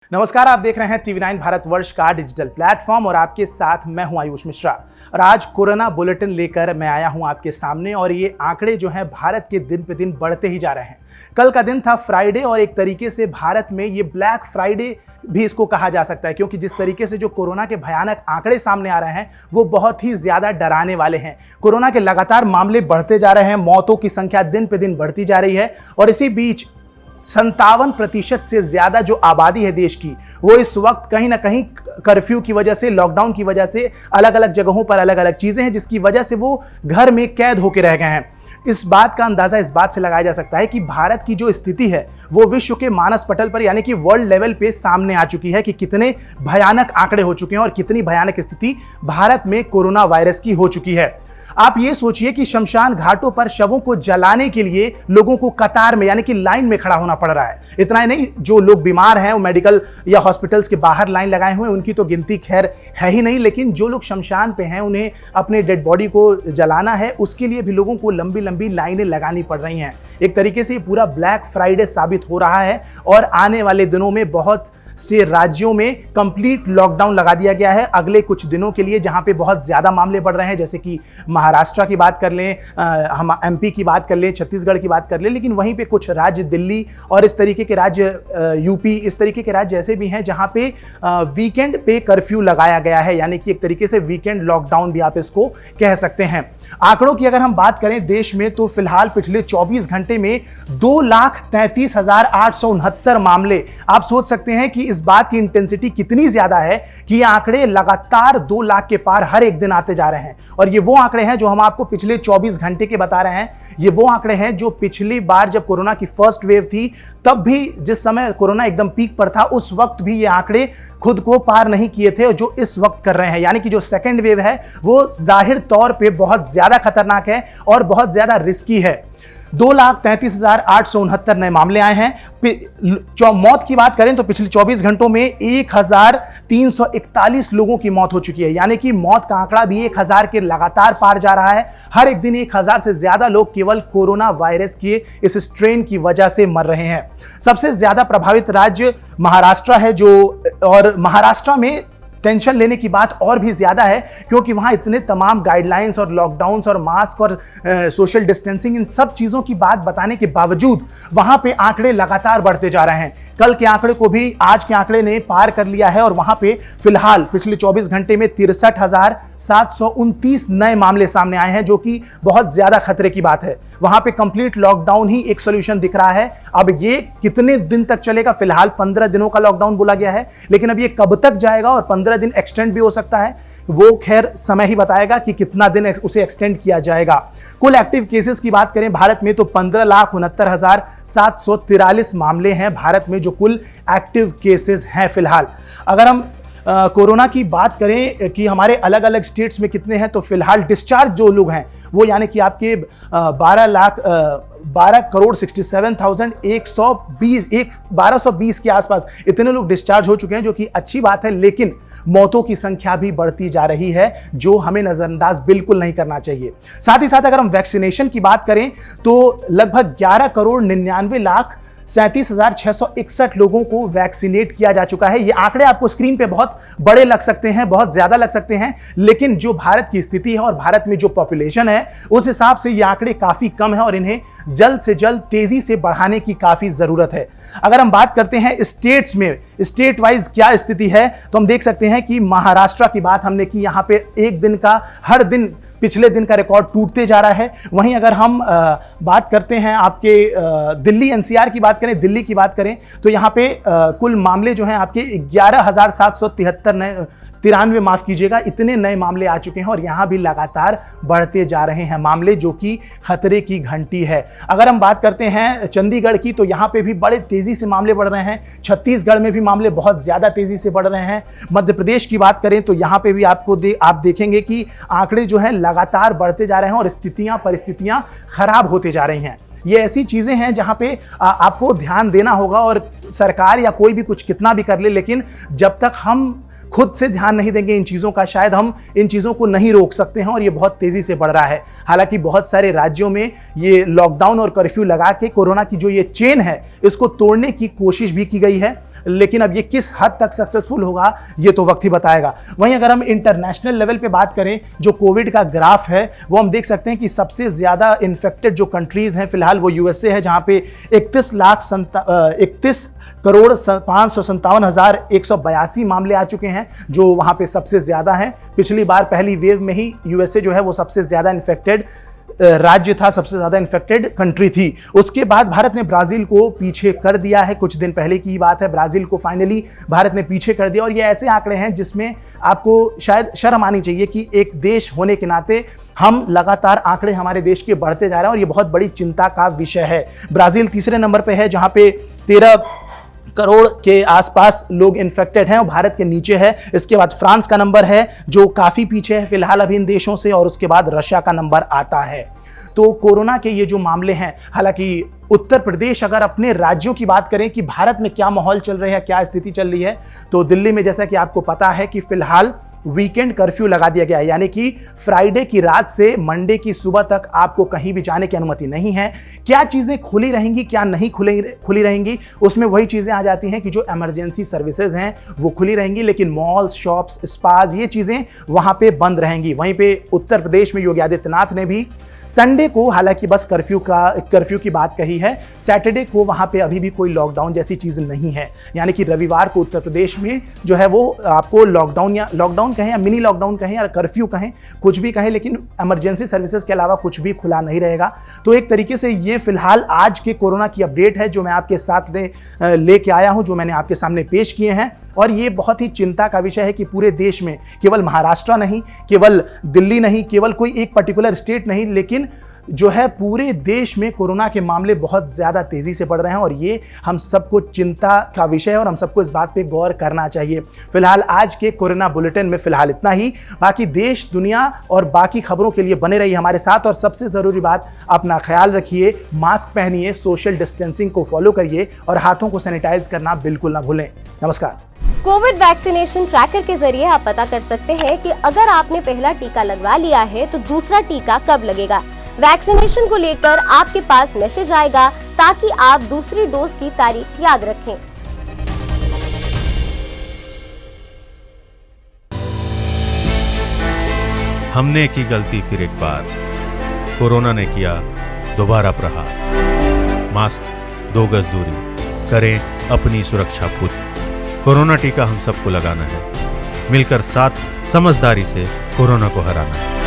नमस्कार, आप देख रहे हैं टीवी9 भारतवर्ष का डिजिटल प्लेटफॉर्म और आपके साथ मैं हूं आयुष मिश्रा। और आज कोरोना बुलेटिन लेकर मैं आया हूं आपके सामने और ये आंकड़े जो हैं भारत के दिन पे दिन बढ़ते ही जा रहे हैं। कल का दिन था फ्राइडे और एक तरीके से भारत में ये ब्लैक फ्राइडे भी इसको कहा जा सकता है, क्योंकि जिस तरीके से जो कोरोना के भयानक आंकड़े सामने आ रहे हैं वो बहुत ही ज्यादा डराने वाले हैं। कोरोना के लगातार मामले बढ़ते जा रहे हैं, मौतों की संख्या दिन पे दिन बढ़ती जा रही है और इसी बीच 57% से ज्यादा जो आबादी है देश की, वो इस वक्त कहीं ना कहीं कर्फ्यू की वजह से, लॉकडाउन की वजह से, अलग अलग जगहों पर अलग अलग चीजें हैं जिसकी वजह से वो घर में कैद होकर रह गए हैं। इस बात का अंदाजा इस बात से लगाया जा सकता है कि भारत की जो स्थिति है वो विश्व के मानस पटल पर यानी कि वर्ल्ड लेवल पे सामने आ चुकी है कि कितने भयानक आंकड़े हो चुके हैं और कितनी भयानक स्थिति भारत में कोरोना वायरस की हो चुकी है। आप ये सोचिए कि शमशान घाटों पर शवों को जलाने के लिए लोगों को कतार में यानी कि लाइन में खड़ा होना पड़ रहा है। इतना ही नहीं, जो लोग बीमार हैं वो मेडिकल या हॉस्पिटल्स के बाहर लाइन लगाए हुए हैं, उनकी तो गिनती खैर है ही नहीं, लेकिन जो लोग शमशान पे हैं उन्हें अपने डेड बॉडी को जलाना है, उसके लिए भी लोगों को लंबी लंबी लाइनें लगानी पड़ रही हैं। एक तरीके से ये पूरा ब्लैक फ्राइडे साबित हो रहा है और आने वाले दिनों में बहुत से राज्यों में कंप्लीट लॉकडाउन लगा दिया गया है अगले कुछ दिनों के लिए, जहां पे बहुत ज्यादा मामले बढ़ रहे हैं। जैसे कि महाराष्ट्र की बात कर लें, हम एमपी की बात कर लें, छत्तीसगढ़ की बात कर लें, लेकिन वहीं पे कुछ राज्य, दिल्ली और इस तरीके के राज्य, यूपी, इस तरीके के राज्य ऐसे भी हैं जहां पे वीकेंड पे कर्फ्यू लगाया गया है, यानी कि एक तरीके से वीकेंड लॉकडाउन भी आप इसको कह सकते हैं। आंकड़ों की अगर हम बात करें देश में, तो फिलहाल पिछले 24 घंटे में 2,33,869 मामले। आप सोच सकते हैं कि इस बात की इंटेंसिटी कितनी ज्यादा है कि ये आंकड़े लगातार 2 लाख के पार हर एक दिन आते जा रहे हैं। और ये वो आंकड़े हैं जो हम आपको पिछले 24 घंटे के बता रहे हैं। ये वो आंकड़े हैं जो पिछली बार जब कोरोना की फर्स्ट वेव थी, तब भी जिस समय कोरोना एकदम पीक पर था, उस वक्त भी ये आंकड़े खुद को पार नहीं किए थे जो इस वक्त कर रहे हैं। यानी कि जो सेकेंड वेव है वो जाहिर तौर पे बहुत ज्यादा खतरनाक है और बहुत ज्यादा रिस्की है। 2,33,869 नए मामले आए हैं। मौत की बात करें तो पिछले 24 घंटों में 1,341 लोगों की मौत हो चुकी है, यानी कि मौत का आंकड़ा भी 1,000 के लगातार पार जा रहा है। हर एक दिन 1,000 से ज्यादा लोग केवल कोरोना वायरस के इस स्ट्रेन की वजह से मर रहे हैं। सबसे ज्यादा प्रभावित राज्य महाराष्ट्र है, और महाराष्ट्र में टेंशन लेने की बात और भी ज्यादा है क्योंकि वहां इतने तमाम गाइडलाइंस और लॉकडाउन्स और मास्क और सोशल डिस्टेंसिंग, इन सब चीजों की बात बताने के बावजूद वहां पे आंकड़े लगातार बढ़ते जा रहे हैं। कल के आंकड़े को भी आज के आंकड़े ने पार कर लिया है और वहां पे फिलहाल पिछले 24 घंटे में 63,729 नए मामले सामने आए हैं, जो कि बहुत ज्यादा खतरे की बात है। वहां पे कंप्लीट लॉकडाउन ही एक सोल्यूशन दिख रहा है। अब ये कितने दिन तक चलेगा? फिलहाल 15 दिनों का लॉकडाउन बोला गया है, लेकिन अब ये कब तक जाएगा और 15 दिन एक्सटेंड भी हो सकता है, वो खैर समय ही बताएगा कि कितना दिन उसे एक्सटेंड किया जाएगा। कुल एक्टिव केसेस की बात करें भारत में तो 15,69,743 मामले हैं भारत में जो कुल एक्टिव केसेस हैं फिलहाल। अगर हम कोरोना की बात करें कि हमारे अलग अलग स्टेट्स में कितने हैं, तो फिलहाल डिस्चार्ज जो लोग हैं वो यानी कि आपके 12,67,120 के आसपास इतने लोग डिस्चार्ज हो चुके हैं, जो कि अच्छी बात है, लेकिन मौतों की संख्या भी बढ़ती जा रही है जो हमें नजरअंदाज बिल्कुल नहीं करना चाहिए। साथ ही साथ अगर हम वैक्सीनेशन की बात करें तो लगभग 11,99,37,661 लोगों को वैक्सीनेट किया जा चुका है। ये आंकड़े आपको स्क्रीन पे बहुत बड़े लग सकते हैं, बहुत ज्यादा लग सकते हैं, लेकिन जो भारत की स्थिति है और भारत में जो पॉपुलेशन है उस हिसाब से ये आंकड़े काफी कम है और इन्हें जल्द से जल्द तेजी से बढ़ाने की काफी जरूरत है। अगर हम बात करते हैं स्टेट्स में, स्टेट वाइज क्या स्थिति है, तो हम देख सकते हैं कि महाराष्ट्र की बात हमने की, यहां पे एक दिन का, हर दिन पिछले दिन का रिकॉर्ड टूटते जा रहा है। वहीं अगर हम बात करते हैं आपके दिल्ली एनसीआर की बात करें, दिल्ली की बात करें, तो यहाँ पे कुल मामले जो हैं आपके 11,793 माफ कीजिएगा, इतने नए मामले आ चुके हैं और यहाँ भी लगातार बढ़ते जा रहे हैं मामले, जो कि खतरे की घंटी है। अगर हम बात करते हैं चंडीगढ़ की, तो यहाँ पे भी बड़े तेजी से मामले बढ़ रहे हैं। छत्तीसगढ़ में भी मामले बहुत ज्यादा तेजी से बढ़ रहे हैं। मध्य प्रदेश की बात करें तो यहाँ पे भी आप देखेंगे कि आंकड़े जो है लगातार बढ़ते जा रहे हैं और परिस्थितियां खराब होते जा रही हैं। ये ऐसी चीजें हैं जहां पे आपको ध्यान देना होगा, और सरकार या कोई भी कुछ कितना भी कर ले, लेकिन जब तक हम खुद से ध्यान नहीं देंगे इन चीज़ों का, शायद हम इन चीज़ों को नहीं रोक सकते हैं और ये बहुत तेज़ी से बढ़ रहा है। हालांकि बहुत सारे राज्यों में ये लॉकडाउन और कर्फ्यू लगा के कोरोना की जो ये चेन है इसको तोड़ने की कोशिश भी की गई है। लेकिन अब ये किस हद तक सक्सेसफुल होगा ये तो वक्त ही बताएगा। वहीं अगर हम इंटरनेशनल लेवल पे बात करें, जो कोविड का ग्राफ है वो हम देख सकते हैं कि सबसे ज्यादा इन्फेक्टेड जो कंट्रीज हैं फिलहाल वो यूएसए है, जहां पे 31,557,182 मामले आ चुके हैं, जो वहां पे सबसे ज्यादा हैं। पिछली बार पहली वेव में ही यूएसए जो है वो सबसे ज्यादा इन्फेक्टेड राज्य था, सबसे ज्यादा इन्फेक्टेड कंट्री थी। उसके बाद भारत ने ब्राजील को पीछे कर दिया है, कुछ दिन पहले की ही बात है, ब्राजील को फाइनली भारत ने पीछे कर दिया। और ये ऐसे आंकड़े हैं जिसमें आपको शायद शर्म आनी चाहिए कि एक देश होने के नाते हम लगातार आंकड़े हमारे देश के बढ़ते जा रहे हैं और ये बहुत बड़ी चिंता का विषय है। ब्राजील तीसरे नंबर पे है जहां पे 13 करोड़ के आसपास लोग इन्फेक्टेड हैं और भारत के नीचे है। इसके बाद फ्रांस का नंबर है जो काफी पीछे है फिलहाल अभी इन देशों से, और उसके बाद रशिया का नंबर आता है। तो कोरोना के ये जो मामले हैं, हालांकि उत्तर प्रदेश, अगर अपने राज्यों की बात करें कि भारत में क्या माहौल चल रहा है, क्या स्थिति चल रही है, तो दिल्ली में जैसा कि आपको पता है कि फिलहाल वीकेंड कर्फ्यू लगा दिया गया है, यानी कि फ्राइडे की रात से मंडे की सुबह तक आपको कहीं भी जाने की अनुमति नहीं है। क्या चीजें खुली रहेंगी, क्या नहीं खुली रहेंगी, उसमें वही चीजें आ जाती हैं कि जो इमरजेंसी सर्विसेज हैं वो खुली रहेंगी, लेकिन मॉल्स, शॉप्स, स्पाज, ये चीजें वहां पे बंद रहेंगी। वहीं पे उत्तर प्रदेश में योगी आदित्यनाथ ने भी संडे को हालांकि बस कर्फ्यू की बात कही है, सैटरडे को वहां पे अभी भी कोई लॉकडाउन जैसी चीज नहीं है, यानी कि रविवार को उत्तर प्रदेश में जो है वो आपको लॉकडाउन कहें या मिनी लॉकडाउन कहें या कर्फ्यू कहें, कुछ भी कहें, लेकिन इमरजेंसी सर्विसेज के अलावा कुछ भी खुला नहीं रहेगा। तो एक तरीके से ये फिलहाल आज के कोरोना की अपडेट है जो मैं आपके साथ लेके आया हूं, जो मैंने आपके सामने पेश किए हैं। और ये बहुत ही चिंता का विषय है कि पूरे देश में, केवल महाराष्ट्र नहीं, केवल दिल्ली नहीं, केवल कोई एक पर्टिकुलर स्टेट नहीं, लेकिन जो है पूरे देश में कोरोना के मामले बहुत ज़्यादा तेज़ी से बढ़ रहे हैं और ये हम सबको चिंता का विषय है और हम सबको इस बात पे गौर करना चाहिए। फिलहाल आज के कोरोना बुलेटिन में फिलहाल इतना ही। बाकी देश, दुनिया और बाकी खबरों के लिए बने रहिए हमारे साथ और सबसे ज़रूरी बात, अपना ख्याल रखिए, मास्क पहनिए, सोशल डिस्टेंसिंग को फॉलो करिए और हाथों को सैनिटाइज करना बिल्कुल ना भूलें। नमस्कार। कोविड वैक्सीनेशन ट्रैकर के जरिए आप पता कर सकते हैं कि अगर आपने पहला टीका लगवा लिया है तो दूसरा टीका कब लगेगा। वैक्सीनेशन को लेकर आपके पास मैसेज आएगा ताकि आप दूसरी डोज की तारीख याद रखें। हमने की गलती फिर एक बार, कोरोना ने किया दोबारा प्रहार। मास्क, 2 गज दूरी, करें अपनी सुरक्षा खुद। कोरोना टीका हम सबको लगाना है, मिलकर साथ समझदारी से कोरोना को हराना है।